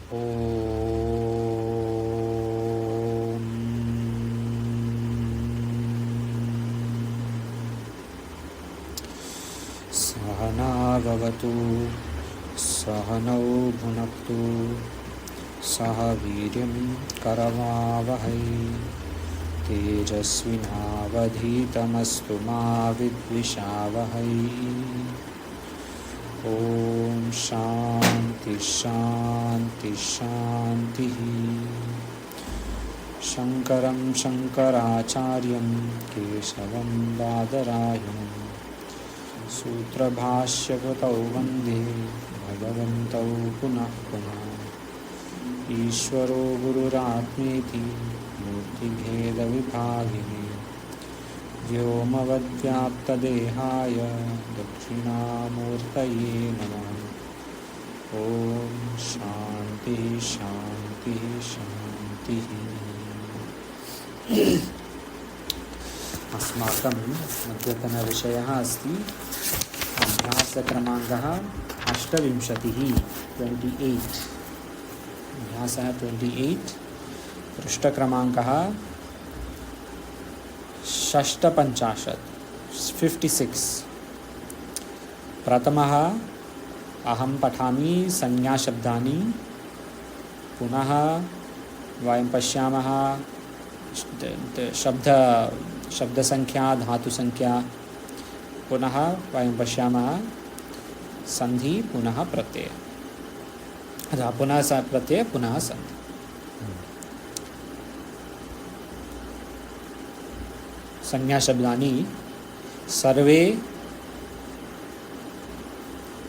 ॐ सहना भवतु सहनौ भुनक्तु सह वीर्यं करवावहै तेजस्विनावधीतमस्तु मा विद्विषावहै। ॐ शान्ति शान्ति शान्तिः। शङ्करं शङ्कराचार्यं केशवं बादरायणं सूत्रभाष्यकृतौ वन्दे भगवन्तौ पुनः पुनः। ईश्वरो गुरुरात्मेति मूर्तिभेदविभागिने व्योमवद्व्याप्तदेहाय दक्षिणामूर्तये नमः। ॐ शान्तिः शान्तिः शान्तिः। अस्माकं अद्यतनविषयः अस्ति अभ्यासक्रमाङ्कः 28 अभ्यासः 28 पृष्ठक्रमाङ्कः 56 प्रथमः अहं पठामि संज्ञाशब्दानि पुनः वयं पश्यामः शब्दसंख्या धातुसंख्या पुनः वयं पश्यामः संधि पुनः प्रत्यय अथवा पुनः प्रत्यय पुनः संधि। संज्ञाशब्दानि सर्वे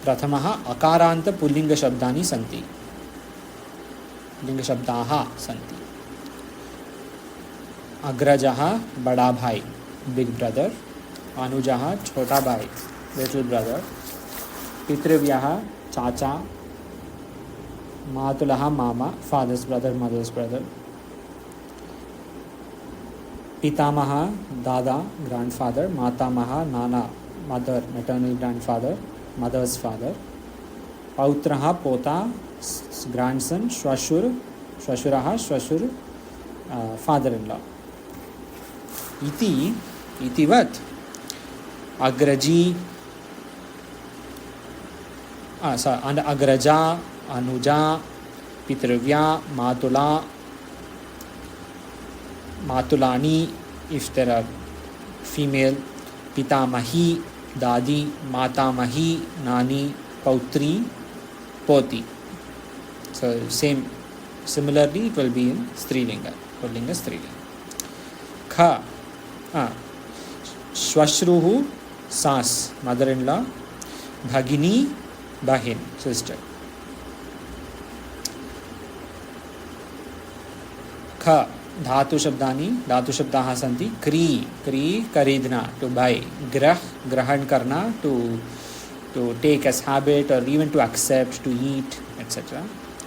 प्रथमः अकारान्त पुल्लिङ्गशब्दानि सन्ति, लिङ्गशब्दाः सन्ति। अग्रजः बड़ा भाई बिग ब्रदर, अनुजः छोटा भाई लिटिल ब्रदर, पितृव्यः चाचा, मातुलः मामा फादर्स ब्रदर मदर्स ब्रदर, पितामह दादा ग्रैंडफादर, मातामह नाना mother maternal grandfather mother's father, पौत्रः पोता ग्रैंडसन, श्वशुर श्वशुरः श्वशुर फादर इन लॉ। इतिवत् अग्रजी अग्रजा अनुजा पितृव्या मातुला मातुलानी if there are female, पितामही दादी, मातामही नानी, पौत्री पोती. So similarly it will be in स्त्रीलिंग पुल्लिंग स्त्रीलिंग. ख श्वश्रुः सास मदर इन लॉ, भगिनी बहिन सिस्टर. ख धातुशब्दानि धातुशब्दाः सन्ति. क्री क्री खरीदना टू बाय, ग्रह ग्रहण करना टू टेक एज हैबिट और even to accept, to eat etcetera,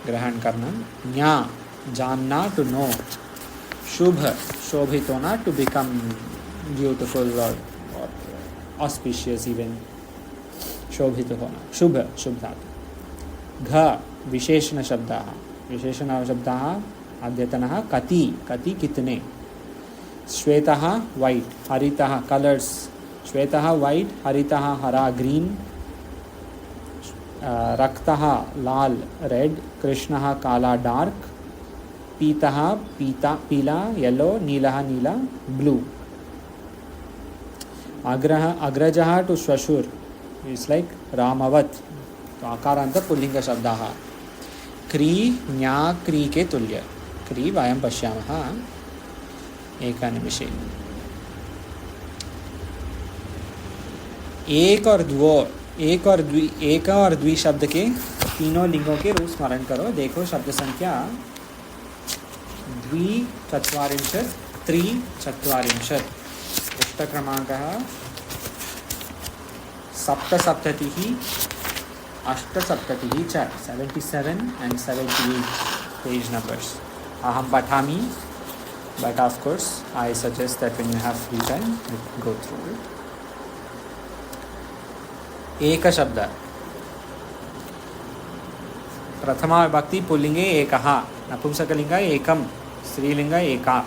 ग्रहण करना. ज्ञा जानना टू नो. शुभ शोभित होना टू बिकम ब्यूटिफुल और ऑस्पिशियस इवन, शोभित होना शुभ शुभ धातु. घ विशेषण शब्दाः विशेषण शब्दाः अद्यतनः कति कति कितने. श्वेतः वाइट, हरितः कलर्स, श्वेतः वाइट, हरितः हरा ग्रीन, रक्तः लाल रेड, कृष्णः काला डार्क, पीतः पीता पीला येलो, नीलः नीला ब्लू. अग्रजः टू श्वशुर इट्स लाइक रामवत्, तो आकारान्त पुल्लिंग शब्दाः. क्री ज्ञा क्री के तुल्य. क्री वयं पश्यामः एकनिमिषे. एक और द्वि शब्द के तीनों लिंगों के रूप स्मरण करो. देखो शब्द संख्या द्विचत्वारिंशत्, त्रिचत्वारिंशत्. पृष्ठक्रमाङ्कः 77 78 च 77 and 78 पेज नंबर्स. अहं पठामि, but of course I suggest that when you have free time go through it. एक शब्द प्रथमा विभक्ति पुल्लिंगे एकः, नपुंसकलिंग एकं, स्त्रीलिंग एका।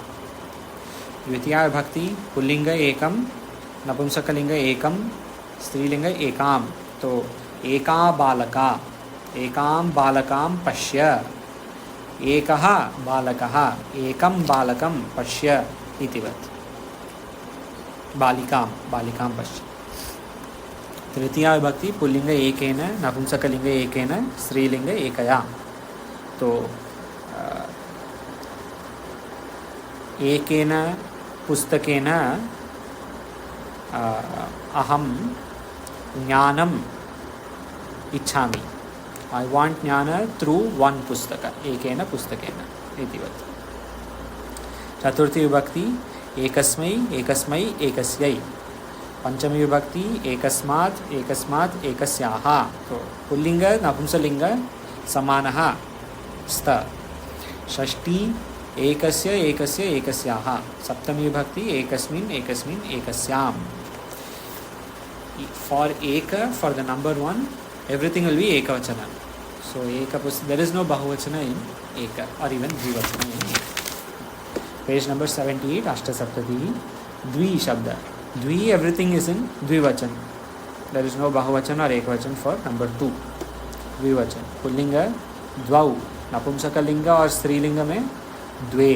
द्वितीया विभक्ति पुल्लिंग एकं, नपुंसकलिंग एकं, स्त्रीलिंग एकां। तो एका बालका, एकां बालकां पश्य, एकः बालकः एकं बालकं पश्य इतिवत्। बालिकां बालिकां पश्य। तृतीया विभक्ति पुल्लिंग एकेन, नपुंसकलिंग एकेन, स्त्रीलिंग एकया। तो एकेन पुस्तकेन अहं ज्ञानम् इच्छामि। I want ज्ञान through one पुस्तक, एकेन पुस्तकेन इतिवत्। चतुर्थी विभक्ति एकस्मै, एकस्मै, एकस्यै। पंचमी विभक्ति एकस्मात्, एकस्मात्, एकस्याः। तो पुल्लिंग नपुंसकलिंग समानः स्त। षष्ठी एकस्य, एकस्य, एकस्याः। सप्तमी विभक्ति एकस्मिन्, एकस्मिन्, एकस्यां। For eka, for the number one, everything will be ekavachana. So there is no bahuvachana in eka or even dvivachana in eka. Page number 78, Ashtasaptati, Dvi Shabda. Dvi, everything is in dvivachan. There is no bahuvachan or ekavachan for number 2. Dvivachan. Pullinga, dvau. Napumsakalinga और स्त्रीलिंग में द्वे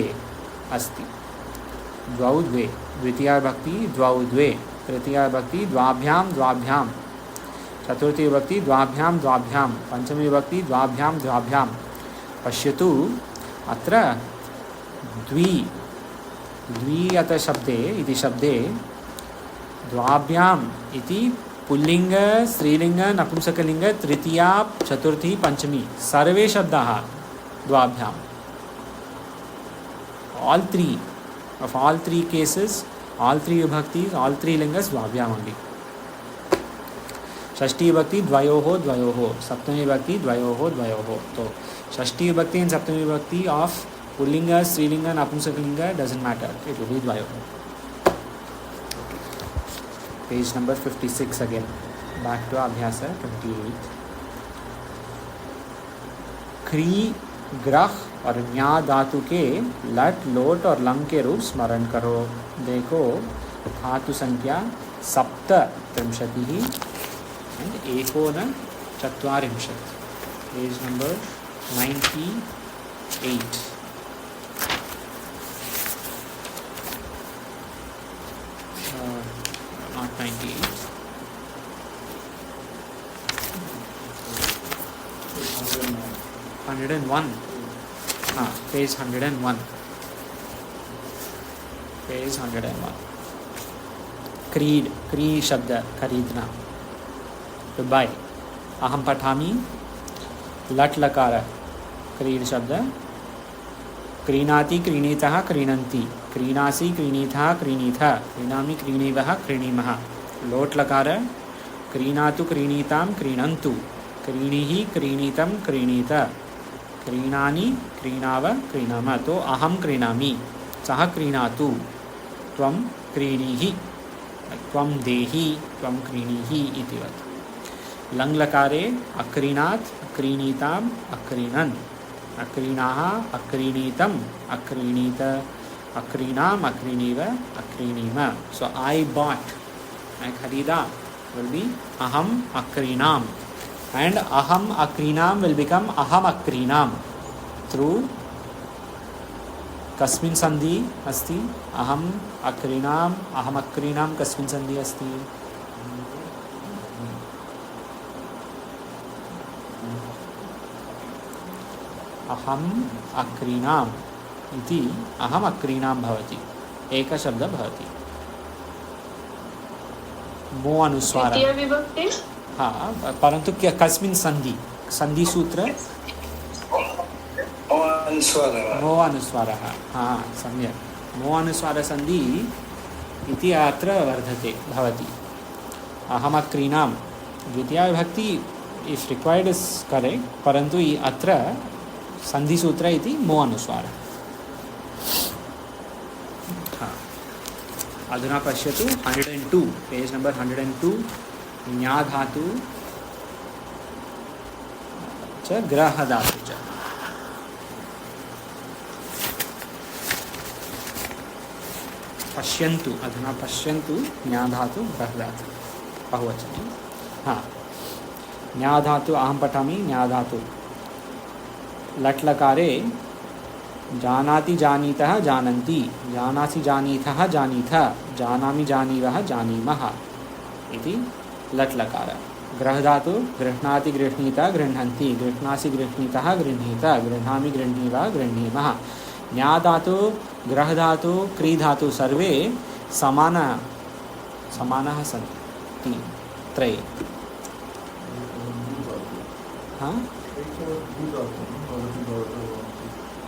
अस्ति। द्वौ द्वे। द्वितीया विभक्ति द्वौ द्वे। तृतीया विभक्ति द्वाभ्यां द्वाभ्यां। चतुर्थी विभक्ति द्वाभ्यां द्वाभ्यां। पंचमी विभक्ति द्वाभ्यां द्वाभ्यां। पश्यतु अत्र द्वि द्वि अत शब्दे इति शब्दे द्वाभ्याम् इति पुल्लिंग, स्त्रीलिंग, नपुंसकलिंग, तृतीया, चतुर्थी, पंचमी सर्वे शब्दाः द्वाभ्याम्। All three, of all three cases, all three vibhaktis, all three lingas dvabhyam only. षष्ठी विभक्ति द्वयोः द्वयोः। सप्तमी विभक्ति द्वयोः द्वयोः। तो षष्ठी विभक्ति and सप्तमी विभक्ति of pullinga, strilinga, napumsakalinga doesn't matter. It will be dvayoः. Page number 56 again. Back to Abhyasa 28. क्री, ग्रह और न्या धातु के लट, लोट और लंग के रूप स्मरण करो। देखो धातु संख्या सप्तत्रिंशतिः एंड एकोनचत्वारिंशत्। Page number 98। Not 98. 101. Page 101. Page 101. क्रीड, क्री शब्द खरीदना, to buy। अहम पठामि, लट लकार, क्रीड शब्द। क्रीणाति, क्रीणीतः, क्रीणन्ति। क्रीणासि, क्रीणीतः, क्रीणीथ। क्रीणामि, क्रीणीवः, क्रीणीमः। लोट लकार, क्रीणातु, क्रीणीतां, क्रीणन्तु। क्रीणीः, क्रीणीतं, क्रीणीत। क्रीणानि, क्रीणाव, क्रीणाम। तो अहम क्रीणामि, सः क्रीणातु, त्वं क्रीणीहि, त्वं देहि, त्वं क्रीणीहि इतिवत्। लङ् लकारे अक्रीणात्, अक्रीणीताम्, अक्रीणन्। अक्रीणाः, अक्रीणीतम्, अक्रीणीत। अक्रीणाम्, अक्रीणीव, अक्रीणीम। सो आई बॉट, मैं खरीदा will be aham akrinam, and aham akrinam will become aham akrinam through kasmin sandhi asti। aham akrinam kasmin sandhi asti। aham akrinam इति aham akrinam भवति, एक शब्द भवति। मो अनुस्वार, हाँ, परंतु क्या कस्मिन् संधि, संधि सूत्र मो अनुस्वारः। हाँ, सम्यक्। मो अनुस्वार संधि इति अत्र वर्धते भवति। अहमक्रीणां द्वितीया विभक्ति इफ रिक्वायर्ड इज करेक्ट, परंतु अत्र संधि सूत्र इति मो अनुस्वारः। अधुना पश्यतु 102, पेज नंबर 102। न्या धातु च ग्रह धातु च। पश्यन्तु, अधुना पश्यन्तु, न्या धातु ग्रह धातु बहुवचने। हाँ, न्या धातु अहं पठामि। न्या धातु लट् लकारे जानाति जानीतः जानन्ति, जानासि जानीतः जानीथ, जानामि जानीवः जानीमः इति लट् लकार। ग्रह धातु गृह्णाति गृह्णीत गृह्णन्ति, गृह्णासि गृह्णीतः गृह्णीत, गृह्णामि गृह्णीव गृह्णीमः। न्या धातु ग्रह धातु क्री धातु सर्वे समानः सन्ति त्रये। हाँ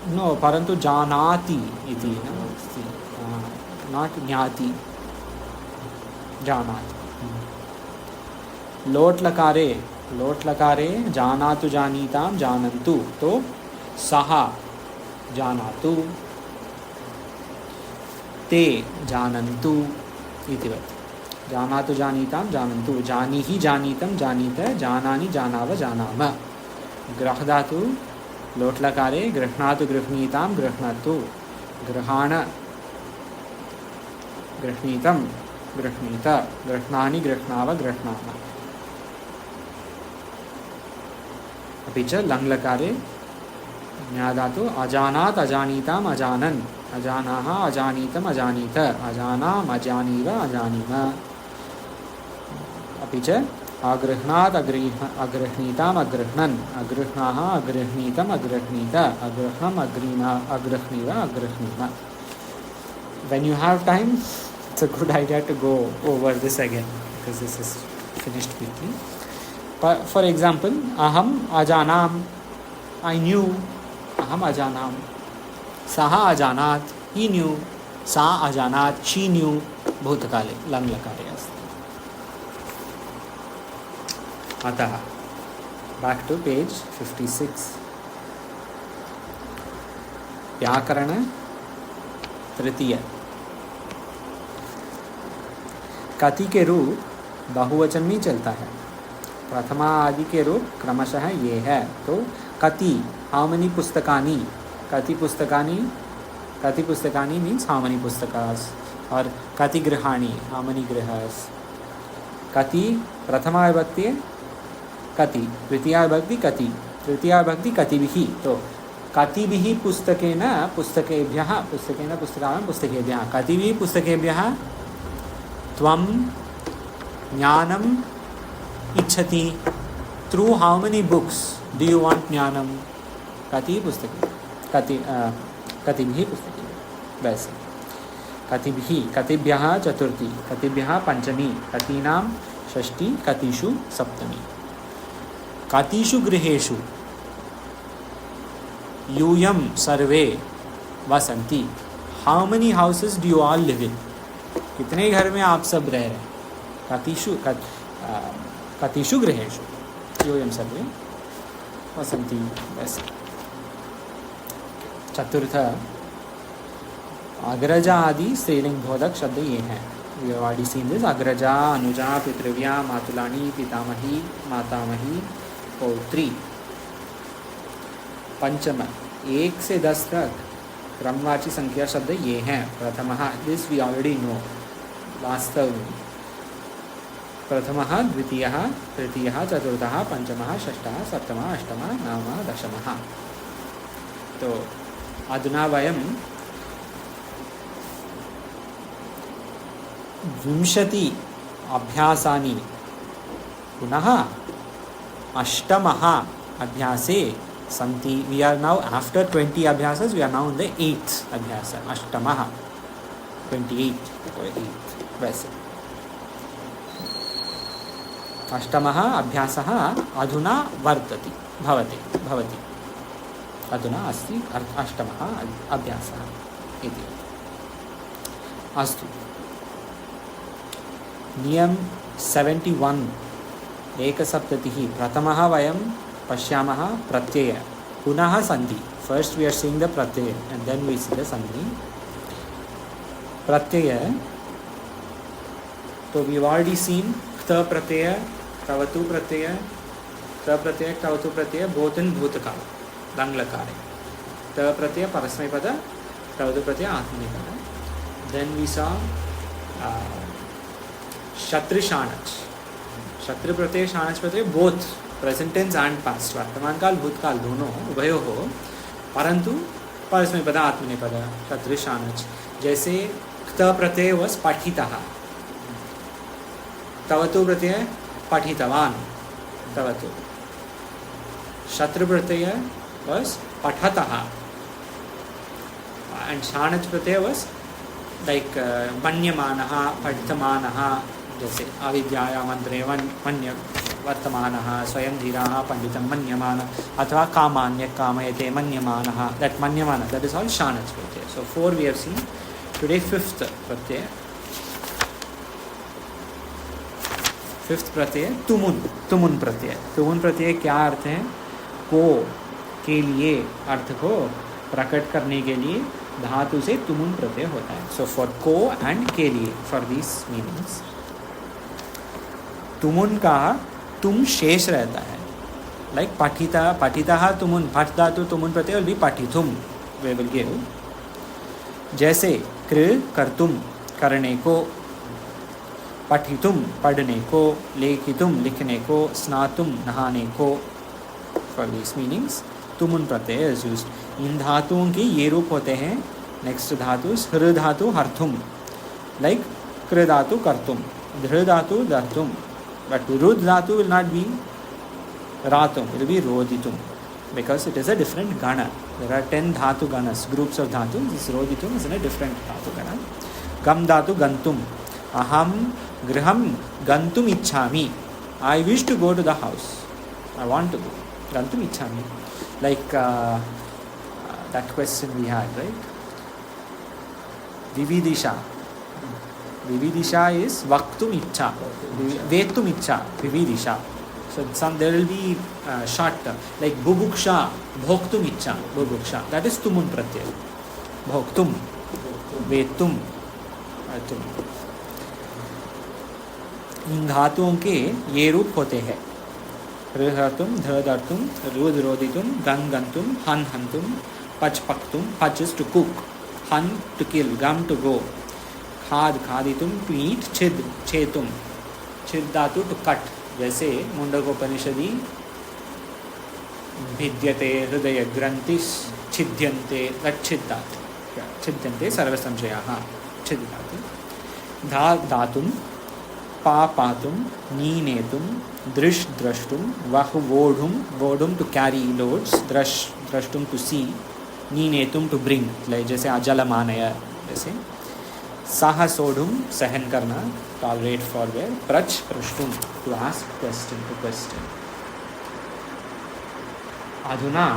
नो, परन्तु जानाति इति न अस्ति, नाट् ज्ञाति, जानाति। लोट् लकारे जानातु जानीतां जानन्तु, तो सः जानातु, ते जानन्तु इतिवत्। जानातु जानीतां जानन्तु, जानीहि जानीतं जानीत, जानानि जानाव जानाम। ग्रह धातु लोट् लकारे गृह्णातु गृह्णीतां गृह्णतु, गृहाण गृह्णीतं गृह्णीत, गृह्णानि गृह्णाव गृह्णाम। अपि च लङ् लकारे न्या धातु अजानात् अजानीताम् अजानन्, अजानाः अजानीतम् अजानीत, अजानाम् अजानीव अजानीम। अपि च अगृह्णात् अगृह्णीताम् अगृह्णन्, अगृह्णाः अगृह्णीतम् अगृह्णीत, अगृह्णम् अगृह्णीव अगृह्णीम। When you have time, it's a good idea to go over this again because this is finished quickly. For example, aham ajanam, I knew, aham ajanam. Saha ajanat, he knew. Sa ajanat, she knew. Bhutakale, lang lakare asti. Atah, back to page 56. व्याकरण तृतीय। कति के रूप बहुवचन में चलता है। प्रथमा आदि के रूप क्रमशः ये है। तो कति, हाउ मेनी पुस्तकानि, कति पुस्तकानि, कति पुस्तकानि मीन्स हाउ मेनी पुस्तकास, और कति गृहाणि, हाउ मेनी गृहास। कति प्रथमा विभक्ति कति, द्वितीया विभक्ति कति, तृतीया विभक्ति कतिभिः। तो कतिभिः पुस्तकेन पुस्तकेभ्यः, पुस्तकेन पुस्तकानां पुस्तकेभ्यः, कतिभिः पुस्तकेभ्यः त्वं ज्ञानम् इच्छति। Through how many books do you want ज्ञानम। कति पुस्तके, कतिभिः पुस्तकेभ्यः। वैसे कतिभिः, कतिभ्यः चतुर्थी, कतिभ्यः पंचमी, कतीनां षष्ठी, कतिषु सप्तमी। कतिषु गृहेषु यूयं सर्वे वसन्ति। How many houses do you all live in. कितने घर में आप सब रह रहे हैं। कतिषु गृहेषु यूयं सर्वे वसन्ति। वैसे चतुर्थ अग्रजा आदि स्त्रीलिंग बोधक शब्द ये हैं। We have already seen this. अग्रजा, अनुजा, पितृव्या, मातुलानी, पितामही, मातामही, पौत्री। पंचम 1 से 10 तक क्रमवाची संख्या शब्द ये हैं। प्रथमः, दिस वी ऑलरेडी नो, वास्तव। प्रथमः, द्वितीयः, तृतीयः, चतुर्थः, पंचमः, षष्ठः, सप्तमः, अष्टमः, नवमः, दशमः। तो अधुना वयं 20 अभ्यासानि पुनः अष्टमः अभ्यासे सन्ति। वी आर नाउ आफ्टर 20 अभ्यासेस, we are now in the 8th अभ्यास। अष्टमः 28 or 8 वैसे। अष्टमः अभ्यासः अधुना वर्तते, भवति अधुना अस्ति अष्टमः अभ्यासः इति। अस्तु, नियम 71 एकसप्ततिः। प्रथमः वयं पश्यामः प्रत्यय, पुनः सन्धि। First we are seeing the प्रत्यय and then we see the सन्धि। प्रत्यय, तो वी हैव ऑलरेडी सीन क्त प्रत्यय, तवतु प्रत्यय, त प्रत्यय तवतु प्रत्यय both in भूतकाल दंग लकार है. त प्रत्यय परस्मैपद तवतु प्रत्यय आत्मनेपद. Then we saw शत्रु शानच. शत्रु प्रत्यय शानच प्रत्यय both present tense and past वर्तमान काल भूतकाल दोनों उभयो हो, परंतु परस्मैपद आत्मनेपद शत्रु शानच. जैसे त प्रत्यय was पठितः, तवतु प्रत्यय पठितवान तवतु. शत्रु प्रत्यय was पठतः and शानच Pratyaya was like मन्यमानः पठितमानः. जैसे अविद्याया मंत्रे मन्य वर्तमानः, स्वयं धीराः पंडितं मन्यमानः, अथवा कामान्य कामयते मन्यमानः. that मन्यमानः, that is all शानच Pratyaya. So 4 we have seen. Today 5th Pratyaya. 5th प्रत्यय तुमुन. तुमुन प्रत्यय. तुमुन प्रत्यय क्या अर्थ है? को, के लिए अर्थ को प्रकट करने के लिए धातु से तुमुन प्रत्यय होता है. सो फॉर को एंड के लिए, फॉर दिस मीनिंग्स तुमुन का तुम शेष रहता है. लाइक पठिता, पठिता तुमुन, पठ धातु तुमुन प्रत्यय विल बी पठितुम, वी विल गिव. जैसे कृ कर्तुम करने को, पठितुम पढ़ने को, लेखितुम लिखने को, स्नातुम नहाने को. For this meanings तुमुन Pratyaya is used. इन धातुओं के ये रूप होते हैं. नेक्स्ट धातु हृ धातु हर्थुम, लाइक कृ धातु कर्तुम, धृ धातु दर्तुम. बट रुद् धातु विल नॉट बी रातुम, विल बी रोदितुम, because it is a different gana. There are 10 dhatu ganas, groups of dhatu. This roditum is in a different dhatu gana. Gam dhatu gantum. Aham griham gantum ichhami. I wish to go to the house. I want to go. Gantum ichhami. Like that question we had, right? Vividisha. Vividisha is vaktum ichha. Vetum ichha. Vividisha. So there will be short term, like bubuksha, bhoktum ichha, bubuksha. That is tumun pratyay. Bhoktum, vetum, atum. इन धातुओं के ये रूप होते हैं. ऋहतुम, धदर्तुम, रुद्रोदितुम, गंगंतुम, हन हंतुम, पच पक्तुम. Pach is to cook, han to kill, gam to go, खाद खादितुम to eat, छिद छेतुम, छिद धातु to cut. जैसे मुंडकोपनिषदि भिद्यते हृदय ग्रंथिस छिद्यन्ते, छिद्धातु, छिद्यन्ते सर्व संशयाः, छिद्धातु. धा धातुम, पा पातुम, नीनेतुम, दृश द्रष्टुम, वह वोढुम, वोढुम टू कैरी लोड्स, द्रश द्रष्टुम टू सी, नीनेतुम टू ब्रिंग, लाइक जैसे अजलमानय. जैसे साह सोढुम सहन करना, टॉलरेट फॉरवेयर. प्रच प्रष्टुम to ask question, to question. अधुना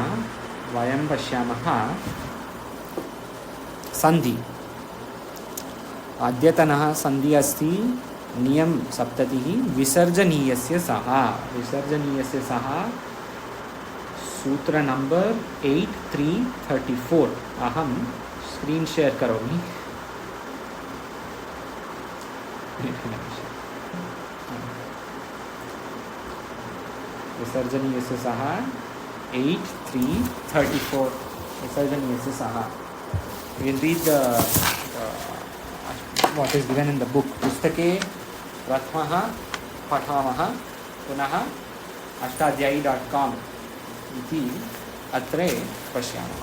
वयं पश्यामः संधि. अद्यतनः संधि अस्ति नियम सप्ततिः विसर्जनीयस्य सः. विसर्जनीयस्य सः सूत्र नंबर 8334. अहं स्क्रीन शेयर करोमि. विसर्जनीयस्य सः 8334. विसर्जनीयस्य सः. We will read what is given in the book. पुस्तके प्रथमः पठामः पुनः अष्टाध्यायी.com इति अत्र पश्यामः.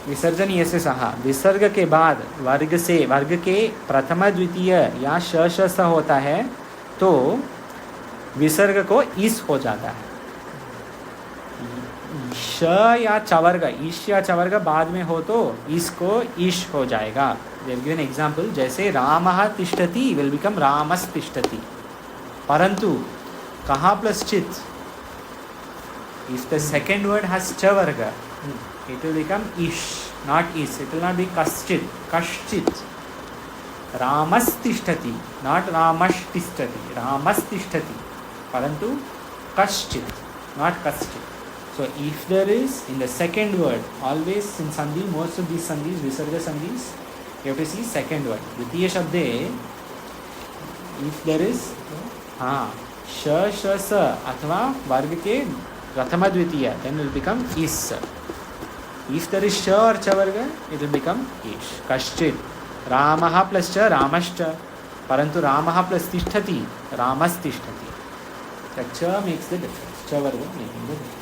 विसर्जनीय से सह, विसर्ग के बाद वर्ग से, वर्ग के प्रथम द्वितीय या श होता है तो विसर्ग को इस हो जाता है. श या चवर्ग, ईश या चवर्ग बाद में हो तो इसको ईश हो जाएगा. Will give an example. जैसे रामः तिष्ठति विल बिकम रामस् तिष्ठति. परंतु कहाँ प्लस चित, if the second word has चवर्ग, it will become ish, not is. It will not be kaschit, kashchit. Ramas tishtati, not ramash tishtati. Ramas tishtati, parantu kaschit, not kaschit. So if there is in the second word, always in sandhi, most of these sandhis, visarga sandhis, you have to see second word. Dvitiya shabde, if there is श श स अथवा वर्ग के प्रथम द्वितीय, then will become is. If there is sh or cha varga, it will become ish. Kaschit Ramah plus cha Ramascha, parantu Ramah plus tishtati Ramas tishtati. The cha makes the difference. Cha varga making the difference.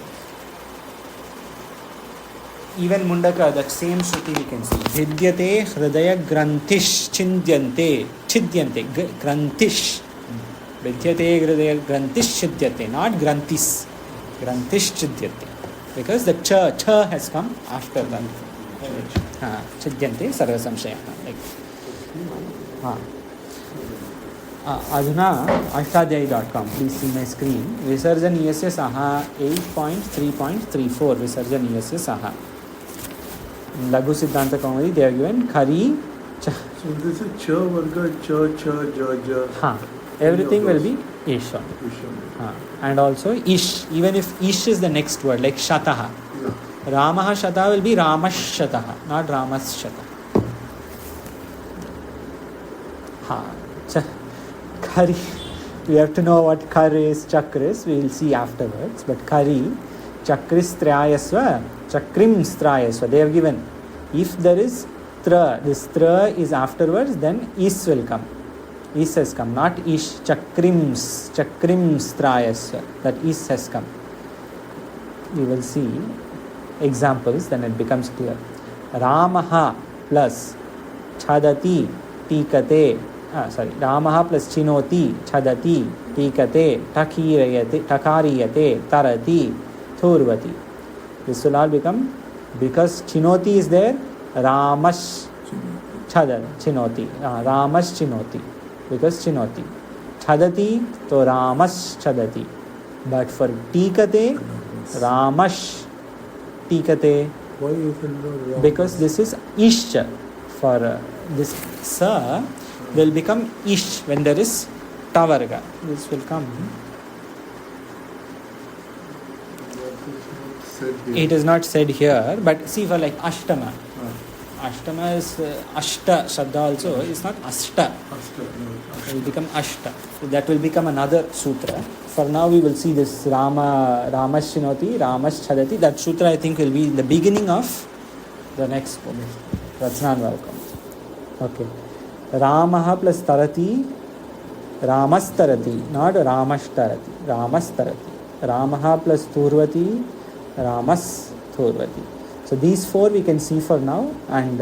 Even Mundaka, that same Shruti we can see. Vidyate hridaya grantish chindyante. Chidyante. Grantish. Vidyate hridaya grantish chidyate. Not grantis. Grantish chidyate. Because the cha has come after that. Chidyante sarva samshaya. Adhuna ashtadhyayi.com. Please see my screen. Visarjan ESA Saha 8.3.34. Visarjan ESA Saha. Laghu Siddhanta Kaumadi, they are given Khari. So this is cha varga, ja. Everything will be ish. And also ish. Even if ish is the next word, like shataha. Yeah. Ramaha shataha will be Ramash shataha, not Ramas shataha. Khari. We have to know what khar is, chakra is. We will see afterwards. But khari, chakris trayasva, chakrim strayasva. They have given. If there is tra, this tra is afterwards, then is will come. Is has come, not ish. Chakrim strayasva. That is has come. We will see examples, then it becomes clear. Ramaha plus chadati tikate. Ramaha plus chinoti chadati tikate takariyate tarati thurvati. This will all become, because chinoti is there, Ramash chinoti. Ramash chinoti. Because chinoti. Chadati, to Ramash chadati. But for tikate, Ramash tikate. Why is it not? Because this is ish. For this sa will become ish when there is tavarga. This will come. It is not said here, but see, for like ashtama. Ashtama is ashta shabda also, is not ashta. It will become ashta. So that will become another sutra. For now we will see this Ramash Shinoti, Ramash Chadati. That sutra I think will be in the beginning of the next book. Rachnan welcome. Okay. Ramaha plus tarati, Ramas tarati, not Ramash tarati. Ramas tarati. Ramaha plus Thurvati, Ramas Thurvati. So these four we can see for now, and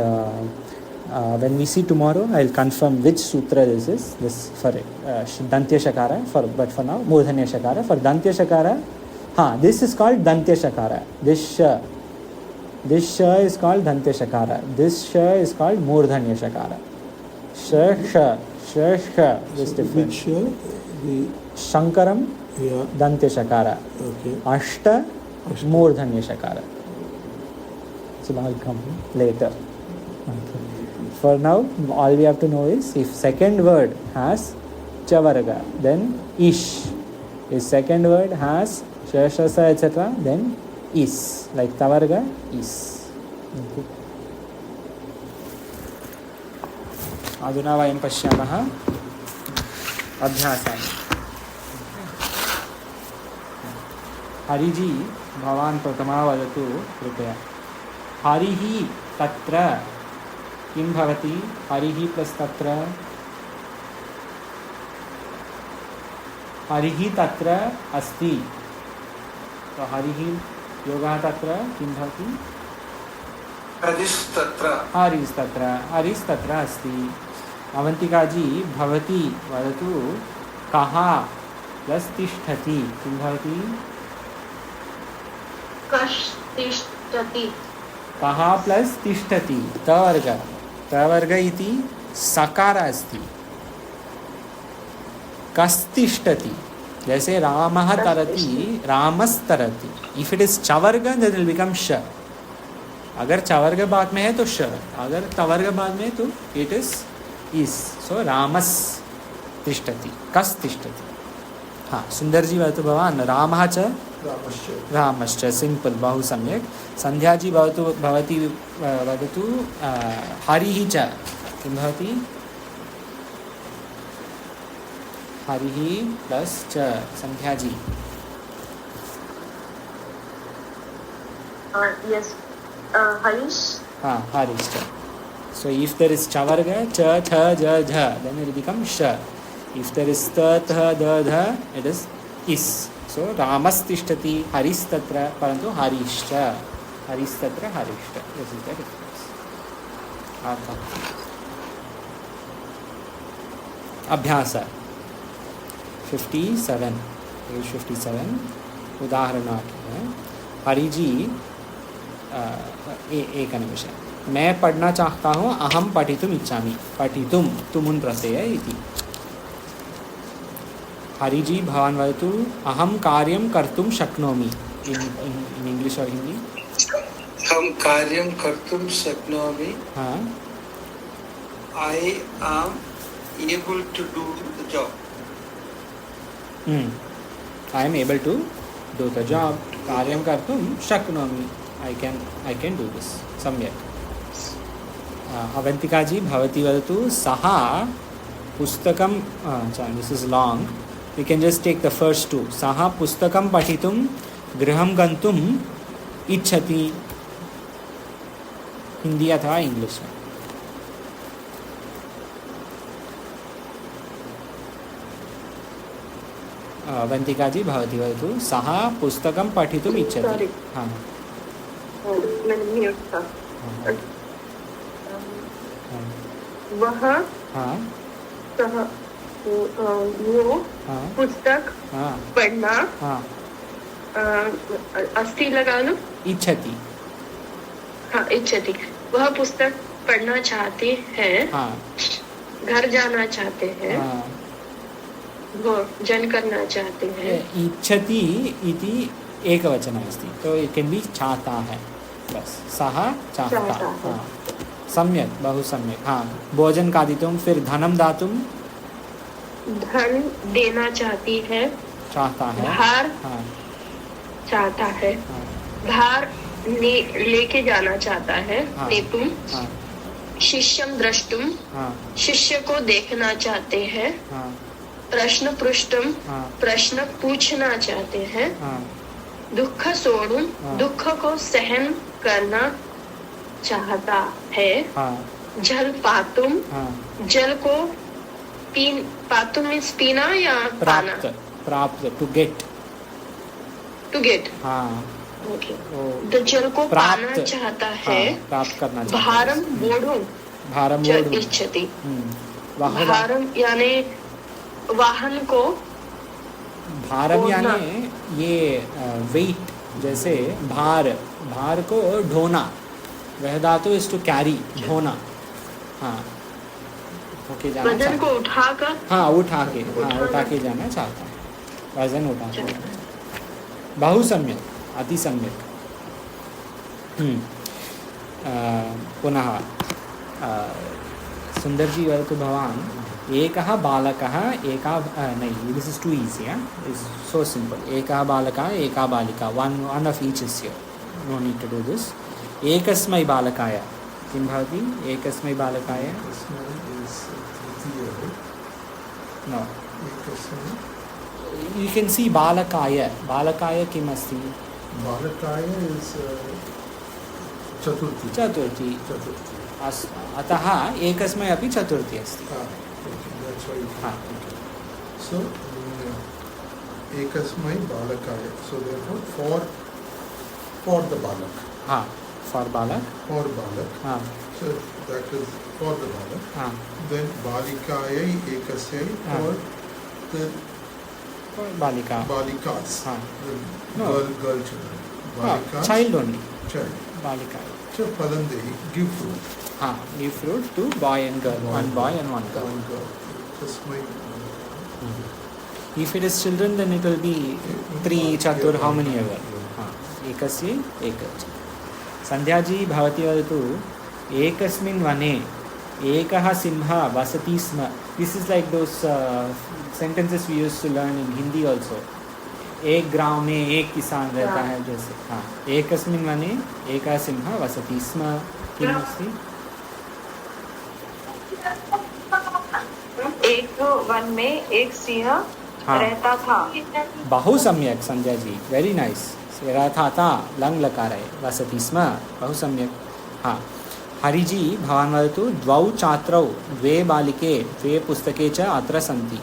when we see tomorrow, I will confirm which sutra this is. This for Dantya Shakara, but for now Murdhanya Shakara. For Dantya Shakara, this is called Dantya Shakara. This sh is called Dantya Shakara. This sh is called Murdhanya Shakara. Sh. This different. Which the Shankaram, Dantya Shakara. Okay. Ashta, Murdhanya Shakara. So I'll come later. Okay. For now, all we have to know is, if second word has chavarga, then ish. If second word has shashasa, etc., then is. Like tavarga, is. Okay. Aduna vayam pashyamah abhyasam. Hariji bhavan pratama vadatu kripaya. Harihi tatra किम भवति हरिहि plus तत्र हरिहि तत्र अस्ति तो हरिहि योगः तत्र किम भवति हरिस् तत्र अस्ति अवंतिका जी भवति वदतु कः प्लस तिष्ठति किम भवति कश् तिष्ठति कः प्लस तिष्ठति तवर्ग इति सकार अस्ति कस्तिष्ठति जैसे रामः तरति रामस्तरति इफ इट इज चवर्ग देन इट विल बिकम श अगर चवर्ग बाद में है तो श अगर तवर्ग बाद में तो इट इज सो रामस तिष्ठति कस्तिष्ठति हाँ सुंदर जी वदतु भवान् रामः च रामश्च सिंपल बहु सम्यक् संध्या जी भवती वदतु हरिः च किं भवति हरिः प्लस च संध्या जी Yes. Harish. हाँ हरिश्च. So if there is chavarga cha tha ja jha, then it will become sh. If there is ta tha da dha, it is is. So ramas tishtati haristatra parantu harishcha. Haristatra harishcha. This is the difference. Artha. Abhyasa 57, page 57 उदाहरणार्थ है. हरि जी एक निमिष. मैं पढ़ना चाहता हूँ. अहम पठितुम् इच्छामि. पठितुम् तुमुन् प्रत्यय इति. हरि जी भवान् वदतु. अहम कार्यं कर्तुं शक्नोमि. in English or Hindi? हम कार्यं कर्तुं शक्नोमि. हाँ. I am able to do the job. I am able to do the job. कार्यं कर्तुं शक्नोमि. I can do this. सम्यक्. अवंतिका जी भवती वदतु. सः पुस्तकं this is long. We can just take the first two. सः पुस्तकं पठितुं गृहं गन्तुम् इच्छति. हिंदी अथवा इंग्लिश में. अवंतिका जी भवती वदतु. सः पुस्तकं पठितुम् इच्छति. हाँ. मैंने म्यूट था. वह हाँ. सह वो पुस्तक पढ़ना. हाँ. अस्थि लगा लो. इच्छति. हाँ इच्छति. वह पुस्तक पढ़ना चाहते हैं. हाँ. घर जाना चाहते हैं. हाँ. भोजन करना चाहते हैं. इच्छति इति एकवचनम् अस्ति. तो इट कैन बी चाहता है. बस सः चाहता. हाँ. सम्यक्. बहु सम्यक्. हाँ. भोजन खादितुं. फिर धनं दातुं. धन देना चाहती है. चाहता है. भार. हाँ. चाहता है. हाँ. भार लेके जाना चाहता है. हाँ. नेतुम. हाँ. शिष्यम द्रष्टुम. हाँ. शिष्य को देखना चाहते हैं. हाँ. प्रश्न पृष्ठम. हाँ. प्रश्न पूछना चाहते हैं. हाँ. दुख सोडुम. हाँ. दुख को सहन करना चाहता है. हाँ. जल पातुम. हाँ. जल को पातुम मीन्स पीना या पाना. प्राप्त टू गेट. To get. हाँ. ओके. तो जल को पाना चाहता है. प्राप्त करना चाहता है. भारम बोढ़ुम. भारम बोढ़ुम. इच्छति. भारम यानी वाहन को. भारम यानी ये वेट. जैसे भार को ढोना. वह धातु इज टू कैरी. ढोना. हाँ. ओके. वजन को उठाकर. हाँ उठा के जाना चाहता है. वजन उठा के. बहु सम्यक्. अति सम्यक्. पुनः सुंदर जी वदतु भवान्. एकः बालकः एका नहीं. This is too easy. Is so simple. एकः बालकः एका बालिका. One of each is here. No need to do this. एकस्मै बालकाय किं भवति? एकस्मै बालकाय. नो. यू कैन सी बालकाय. बालकाय किम् अस्ति? बालकाय इज चतुर्थी. चतुर्थी. अतः एकस्मै अपि चतुर्थी अस्ति. हाँ. So एकस्मै बालकाय. So therefore for the balak. हाँ. For balak. For balak. हाँ. So that is for the balak. हाँ. Then balikayai ekasyai for the balika. Balikas. हाँ. The girl children. Balikas. Child only. Child. Balika. So Palandehi, give fruit. हाँ. Give fruit to boy and girl. One boy and one girl. One girl. Just my. If it is children, then it will be 3, chatur, how many ever. हाँ. एकस्य एकच. संध्या जी भवती वदतु. एकस्मिन् वने एकः सिंहः वसति स्म. This is like those sentences we used to learn in Hindi also. एक गांव में एक किसान रहता है जैसे. हाँ. एकस्मिन् वने एकः सिंहः वसति स्म. किम् अस्ति? एक वन में एक सिंह हाँ। रहता था। बहु सम्यक् संध्या जी, वेरी नाइस। रहता था लङ् लकारे वसति स्म, बहु सम्यक्। हाँ, हरिजी भवान् वदतु, द्वौ छात्रौ द्वे बालिके द्वे पुस्तके च अत्र सन्ति।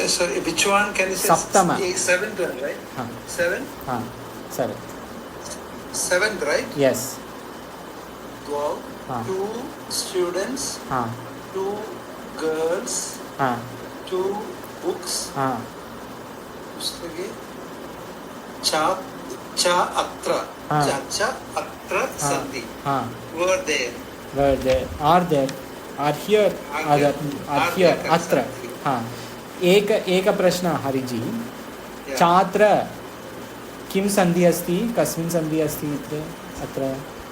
Sorry, which one can you say? Saptama. Seventh one, right? हाँ Seventh? हाँ, seven. Seventh, right? Yes. Wow. हाँ 2 students, हाँ 2 girls, हाँ 2 books. हाँ पुस्तके चा अत्र हाँ। चा अत्र सन्ति. हाँ Were there. were there, are here, are here, अत्र. हाँ, एक प्रश्न हरिजी, Yeah. छात्र किं सन्धि अस्ति, कस्मिन् सन्धि अस्ति इति अत्र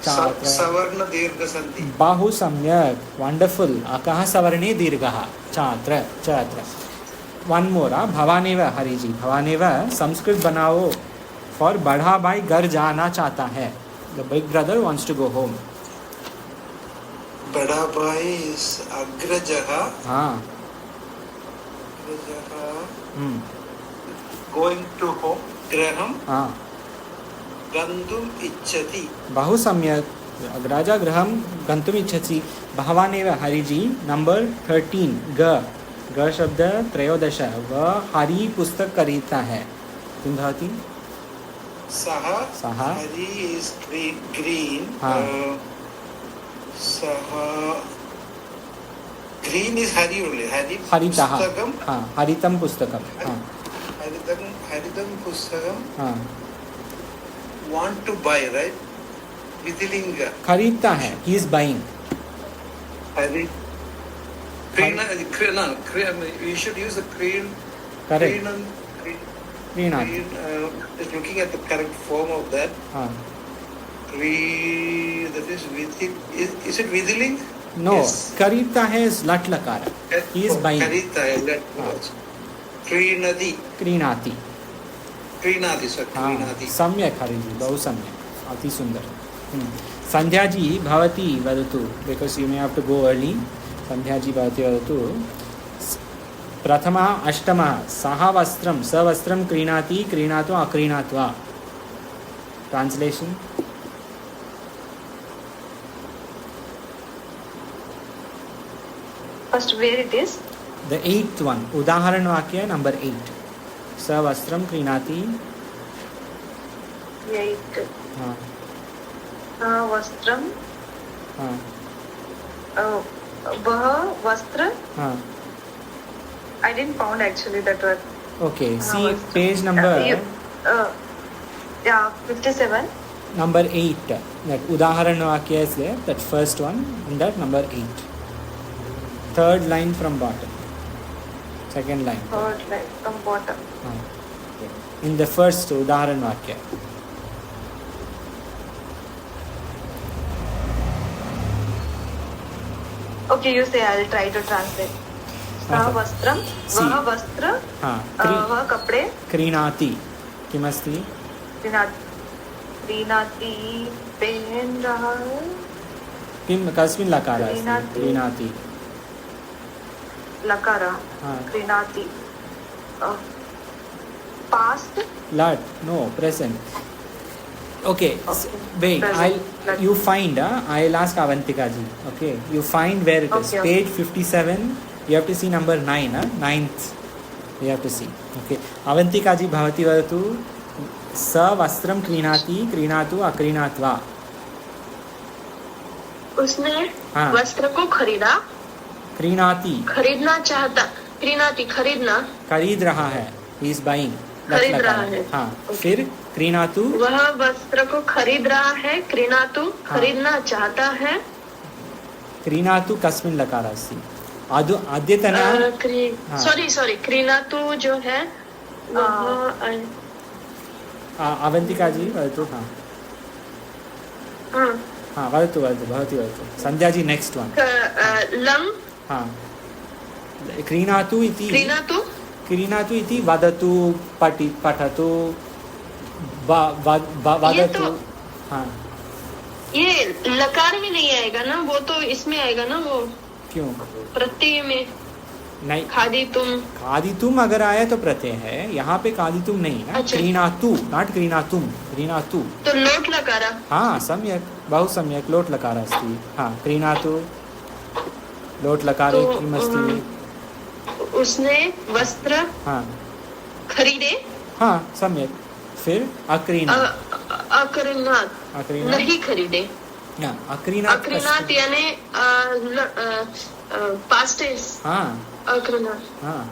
छात्र? सवर्ण दीर्घ सन्ति. बहु सम्यक्, वंडरफुल। कः सवर्णे दीर्घः? छात्र, छात्र। वन मोर, भवानेव हरिजी, भवानेव संस्कृत बनाओ फॉर बड़ा भाई घर जाना चाहता है। The big brother wants to go home. बड़ा भाई is अग्रजः. हाँ हम्म going to home. गृहं हाँ गन्तुम् इच्छति. बहु सम्यक्। अग्रजा गृहं गन्तुम् इच्छति। भवानेव हरिजी नंबर 13 ग शब्द 13 वह हरि पुस्तक खरीदता है। किं भवति? सः सः हरि is green. हाँ। सः green is Hari only. Hari हरितः। पुस्तकं. हाँ, हरितं पुस्तकं। हाँ हरितं पुस्तकं. हाँ, Want to buy, right? विधिलिंग. खरीदता है, he is buying. Hari you should use the green. Correct. Green, looking at the correct form of that. हाँ That is within. Is it within? No, Yes. खरीदता है is लट लकार, he is buying. खरीदता है. Let. क्रीणति. क्रीणाति. क्रीणाति सर. हाँ, क्रीणाति. सम्यक् हरिजी, बहु सम्यक्, अति सुंदर। संध्या जी भवती वदतु, because you may have to go early. Sandhya ji भवती वदतु, प्रथमः अष्टमः सः वस्त्रं सवस्त्रं क्रीणाति क्रीणातु अक्रीणातु वा? Translation. First, where it is? The 8th one, उदाहरण वाक्य नंबर 8, सवस्त्रं क्रीणाति। 8. हाँ वस्त्रम. हाँ वह वस्त्र. हाँ I didn't found actually that word. Okay, see वस्त्र. Page number Yeah, 57. number 8, that udaharan vakya is there, that first one, and that number 8, third line from bottom, second line. Third line from bottom. In the first udaharan vakya. Okay, you say. I'll try to translate. सः वस्त्रम. वह वस्त्र. हाँ, वह कपड़े. क्रीणाति किमस्ति? क्रीणाति पहन रहा है. किं कस्मिन् लकारः अस्ति? क्रीणाति. क्रीणाति लकार. हाँ, क्रीणाति. पास्ट. लट. No, present. Okay, wait, Present. you find, I'll ask Avantika ji. Okay, you find where it is. Okay. Page 57, you have to see number 9, 9th. You have to see. Okay, Avantika ji bhavati vadatu, स वस्त्रं क्रीणाति क्रीणातु अक्रीणातु वा? उसने हाँ। वस्त्र को खरीदा. क्रीणाति, खरीदना चाहता. क्रीणाति खरीदना. खरीद रहा है, he is buying. खरीद रहा है. हाँ, फिर क्रीणातु. वह वस्त्र को खरीद रहा है. क्रीणातु खरीदना चाहता है. क्रीणातु कस्मिन् लकारः अस्ति? अद्यतन. हाँ। सॉरी क्रीणातु जो है अवंतिका जी वदतु. हाँ हाँ, वदतु भवती वदतु. Sandhya ji next one. Lump. हाँ, क्रीणातु इति. क्रीणातु इति वदतु, पठतु, वदतु. हाँ, ये लकार में नहीं आएगा ना, वो तो इसमें आएगा ना, वो क्यों प्रत्यय में। नहीं, खादी तुम। खादितुम अगर आया तो प्रत्यय है, यहाँ पे खादितुम नहीं ना। अच्छा। क्रीणातु, नॉट क्रीणातुम, क्रीणातु। तो लोट लकारा। हाँ सम्यक्, बहु सम्यक्, लोट् लकार अस्ति। हाँ क्रीणातु लोट् लकारे तो, किम् अस्ति? उसने वस्त्र हाँ खरीदे। हाँ सम्यक्। फिर अक्रीणात्, अक्रीनात अक्रीणात्, नहीं खरीदे। हाँ, अक्रीणात् अक्रीनात कस्य? यानी पास्ट टेंस। हाँ अक्रीनात हाँ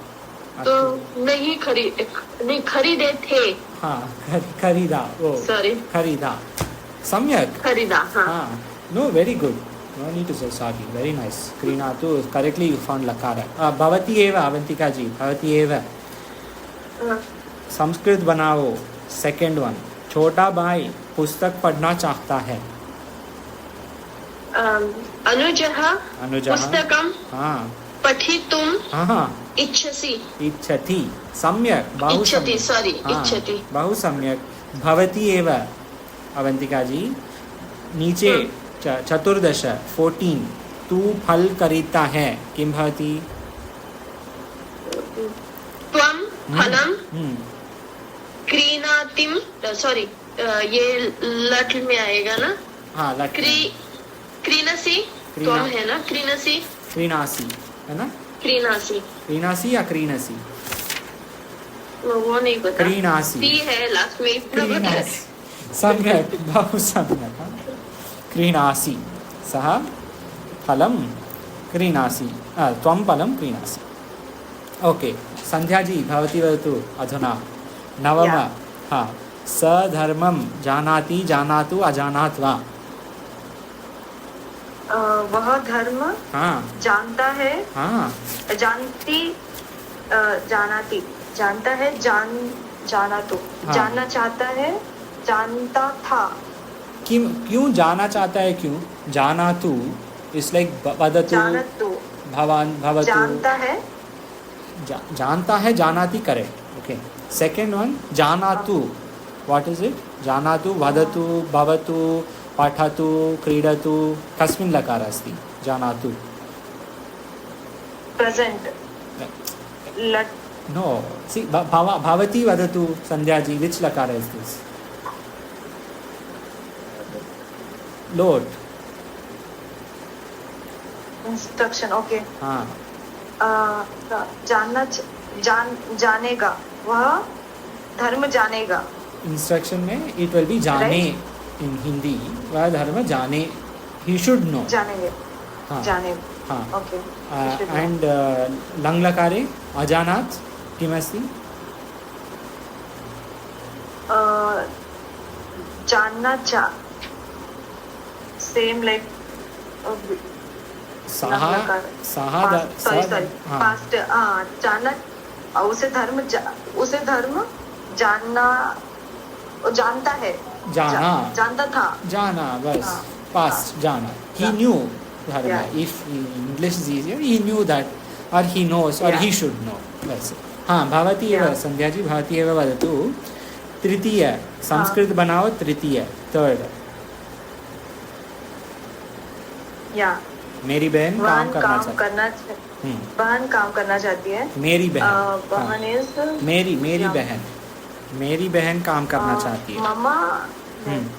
तो नहीं खरीदे थे। हाँ खरीदा, ओ सॉरी, खरीदा, सम्यक्। खरीदा। हाँ, हाँ, no, very good. No need to say sorry. Very nice. क्रीणातु, correctly you found लकार। भवती एव, अवंतिका जी, भवती एव। हाँ। संस्कृत बनाओ। सेकंड वन, छोटा भाई पुस्तक पढ़ना चाहता है। अनुजः अनुजः, पुस्तकं हाँ पठितुम् हाँ, इच्छसि। इच्छति, सम्यक्, बहु इच्छति, सम्यक्। सॉरी, हाँ, इच्छति। बहु सम्यक्। भवती एव, अवंतिका जी, नीचे चतुर्दश 14, तू फल खरीदता है, किं भवति? त्वं फलं हम्म, क्रीणातिम, सॉरी, ये लट में आएगा ना। हाँ लट, क्रीणसि, क्रीणा- त्वं है ना, क्रीणसि, क्रीणासि है ना? क्रीणासि। क्रीणासि या क्रीणसि? वो नहीं पता। क्रीणासि। सी है लास्ट में, इतना पता है। क्रीणासि, सम्यक्, बहु सम्यक्। हाँ। क्रीणासि, सः फलं क्रीणासि, त्वं फलं क्रीणासि। ओके, संध्या जी भवती वदतु अधुना। नवम, Yeah. हाँ, स धर्मं जानाति, जानातु, अजानात् वा? वह धर्म हाँ जानता है, हाँ, जानती, जानाती, जानता है, जाना तो, हाँ। जानना चाहता है, जानता था। क्यों जाना चाहता है? क्यों जानातु इट्स लाइक वदतु, जानत तो, भवान भवतु। जानता है, जानता है, जानाति, करेक्ट। ओके, सेकेंड वन जानातु, व्हाट इज इट? जानातु, वदतु, भवतु, पठतु, क्रीडतु, कस्मिन् लकार अस्ति जानातु? प्रेजेंट, लट, नो, सी भवती वदतु, संध्या जी, विच लकार is this? Lot, instruction, okay. हाँ, जानेगा, वह धर्म जानेगा। इंस्ट्रक्शन में इट विल बी जाने इन हिंदी, वह धर्म जाने, ही शुड नो। जानेंगे, हाँ जाने, हाँ। ओके। एंड लंग लकारे अजानात् किमस्ति? जानना चा, सेम लाइक सहा सॉरी सॉरी, पास्ट। जानना, उसे धर्म जानना, जानता है, जाना, जानता था। जाना, बस, हाँ, पास्ट, जाना। He knew dharma. Yeah. If English is easier, he knew that, or he knows, or Yeah. he should know. That's it. हाँ, भवती एव, Yeah. संध्या जी, भवती एव वदतु। तृतीय, संस्कृत बनाओ, तृतीय, थर्ड। या, मेरी बहन काम करना चाहती है। बहन काम करना चाहती है। मेरी बहन, बहन इज मेरी Yeah. बहन, मेरी बहन काम करना चाहती है। मामा,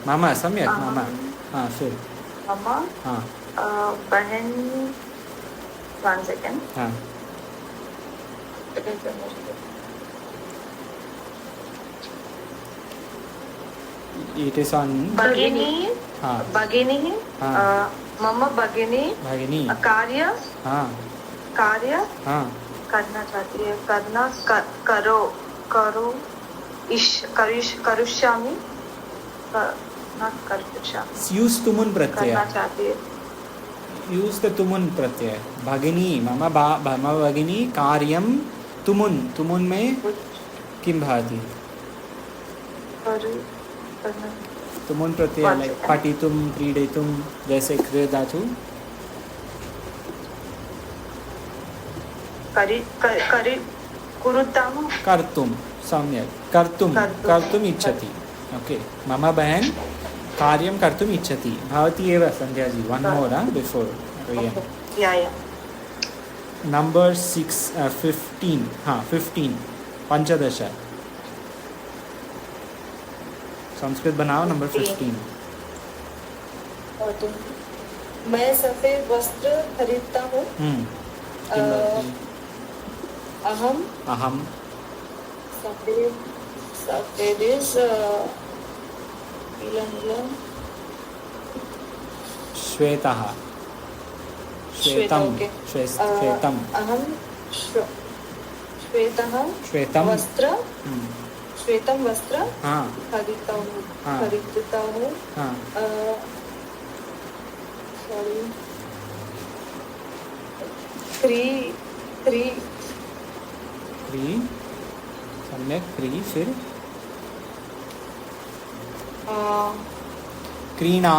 मामा, सम्यक, मामा। हाँ, फिर मामा, हाँ बहन, 1 सेकेंड। हाँ, it is on, भगिनी, हाँ, भगिनी, हाँ। मम्मा भगिनी, भगिनी, कार्य, हाँ हाँ, करना चाहती है, करना, करो, करो, करुष्यामि, not करुष्यामि, यूज तुमुन प्रत्यय, करना चाहती है। यूज द तुमुन प्रत्यय। भगिनी, मम भगिनी कार्यम तुमुन, तुमुन में किम भवति? करना, तुमुन प्रत्यय लाइक पठितुम, क्रीडितुम, जैसे क्रिय धातु। करि, कुरुताम, कर्तुम, सम्यक, कर्तुम, कर्तुम इच्छति। ओके, मम बहन कार्यं कर्तुम् इच्छति भवती एव सन्ध्या जी वन मोर बिफोर या या नंबर 15 हाँ 15 पंचदश संस्कृत बनाओ नंबर 15 और तुम मैं सफेद वस्त्र खरीदता हूँ अहम अहम सफेद सफेद is Neelam श्वेतः Shwetam okay. Shwetam अहम श्वेतः श्वेतम वस्त्र श्वेतम वस्त्र हाँ खरीदता हूँ हाँ। खरीदता हूँ हाँ सॉरी थ्री थ्री क्री सम्यक क्री फिर क्रीणा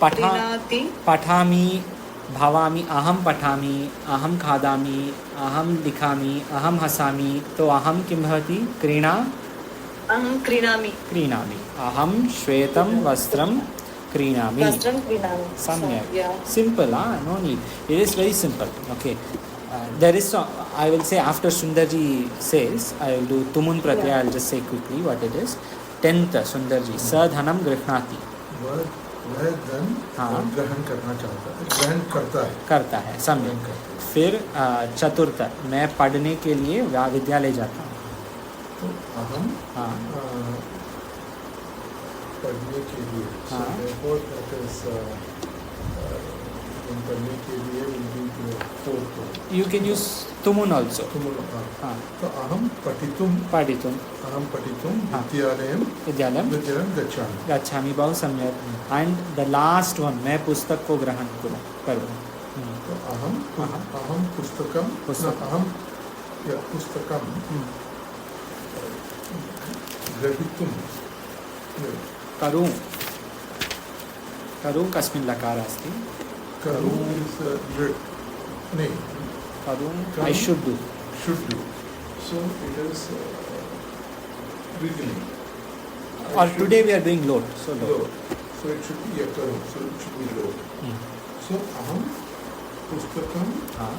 पठा क्रीणाति पठामि भवामि अहं पठामि अहं खादामि अहं लिखामि अहं हसामि तो अहं किं भवति क्रीणा अहं क्रीणामि क्रीणामि अहं श्वेतं वस्त्रं क्रीणामि वस्त्रं क्रीणामि सम्यक Yeah. simple no need it is very simple okay there is I will say after Sundarji says I will do tumun pratyaya I'll just say quickly what it is 10th Sundarji sa dhanam grihnati वह धन हाँ। ग्रहण करना चाहता है ग्रहण करता है सम्यक फिर चतुर्थ मैं पढ़ने के लिए विद्यालय जाता हूँ तो अहम हाँ पढ़ने के लिए हाँ। so therefore that is पढ़ने के लिए will be the fourth one. you can use tumun also हाँ तो अहम पठितुम हाँ। विद्यालयं विद्यालयं गच्छामि गच्छामि बहु सम्यक एंड द लास्ट वन मैं पुस्तक को ग्रहण करूँ तो अहम पुस्तकं पुस्तकं ग्रहीतुं करूँ कस्मिन् लकार अस्ति करूं is नहीं करूँ I should do so it is beginning or today we are doing load so load so it should be करूं so it should be load so अहम पुस्तकं हाँ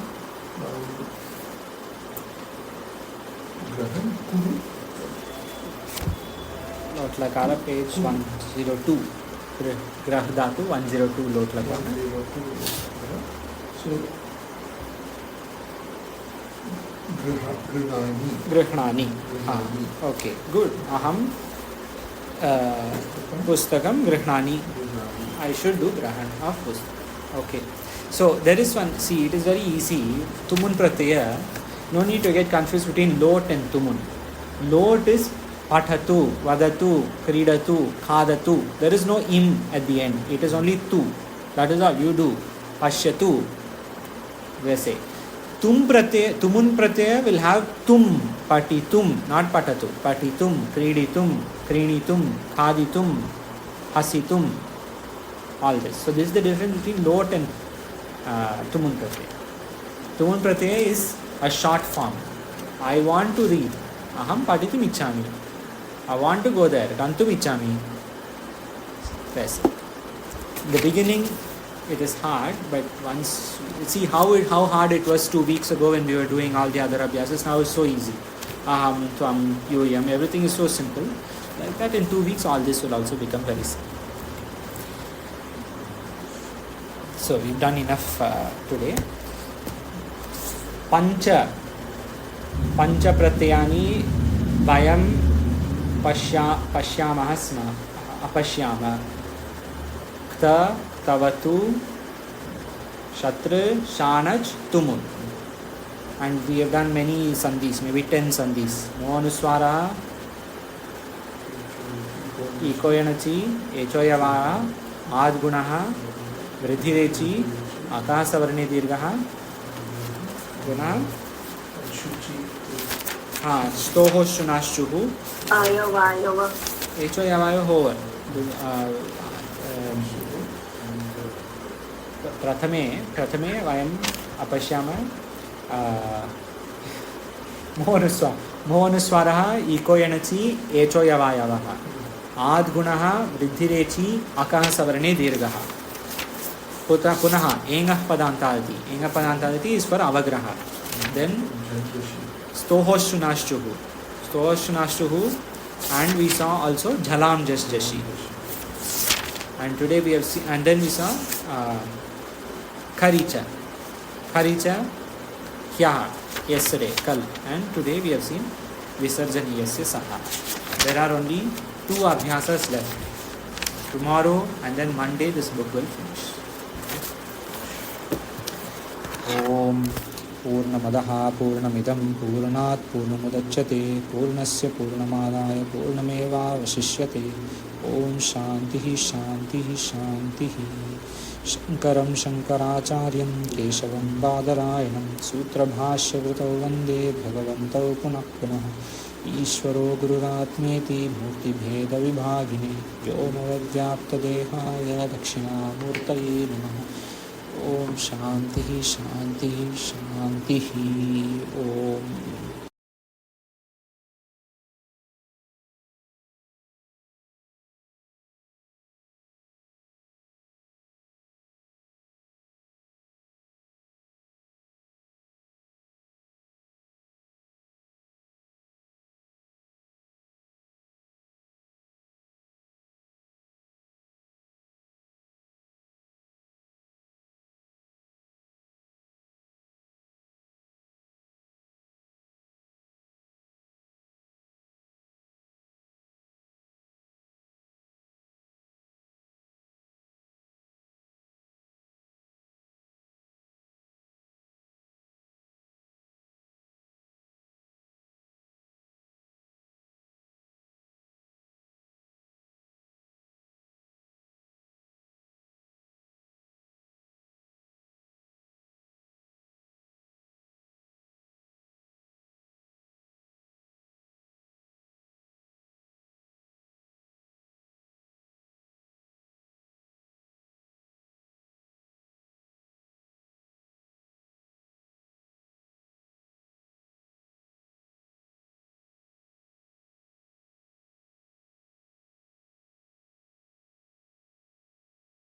ग्रहण कुरु लोट लकार पेज 102 ग्रह धातु 102 लोट लकार so गृह्णानि हाँ ओके गुड अहम पुस्तकं गृह्णानि I should do grahan of pustak okay so there is one see it is very easy tumun pratyaya no need to get confused between lot and tumun lot is pathatu vadatu kridatu khadatu there is no im at the end it is only tu that is all you do pashyatu वैसे tumun pratyaya will have tum patitum not patatu patitum kriditum krinitum khaditum hasitum all this so this is the difference between lot and tumun pratyaya is a short form I want to read aham patitum ichchami I want to go there gantum ichchami वैसे the beginning it is hard but once see how hard it was 2 weeks ago when we were doing all the other abhyasas now it's so easy aham tvam yam everything is so simple like that in 2 weeks all this will also become very simple so we've done enough today pancha pratyayani vayam pashyamah sma apashyama kta tavatu shatra shanaj tumun and we have done many sandhis maybe 10 sandhis no anuswara ikoyanachi echoyava adgunah वृद्धिरेचि आकाशवर्णे दीर्घः गुणः हाँ स्तोः शुनाश्चुः आयव echo यवायो hover प्रथमे वयम् अपश्यामः मोहनुस्वारः eco यणचि echo यवायवः आद्गुणः वृद्धिरेचि अकः सवर्णे दीर्घः पुनः एङः पदान्तादिति एङः पदान्तादिति इस् फॉर अवग्रह देन स्तोहोश्चुनाश्चुः and we saw also jhalam jashi and today we have seen and then we saw kharicha hyaha yesterday kal and today we have seen visarjaniyasya saha. There are only 2 abhyasas left. Tomorrow and then Monday this book will finish. Om पूर्णमदः पूर्णमिदं पूर्णात् पूर्णमुदच्यते पूर्णस्य पूर्णमादाय पूर्णमेवावशिष्यते. ओम शान्तिः शान्तिः शान्तिः. शङ्करं शङ्कराचार्यं केशवं बादरायणं सूत्रभाष्यकृतौ वन्दे भगवन्तौ पुनः पुनः. ईश्वरो गुरुरात्मेति मूर्तिभेदविभागिने व्योमवद्व्याप्तदेहाय दक्षिणामूर्तये नमः. ओम शांति शांति शांति. ओम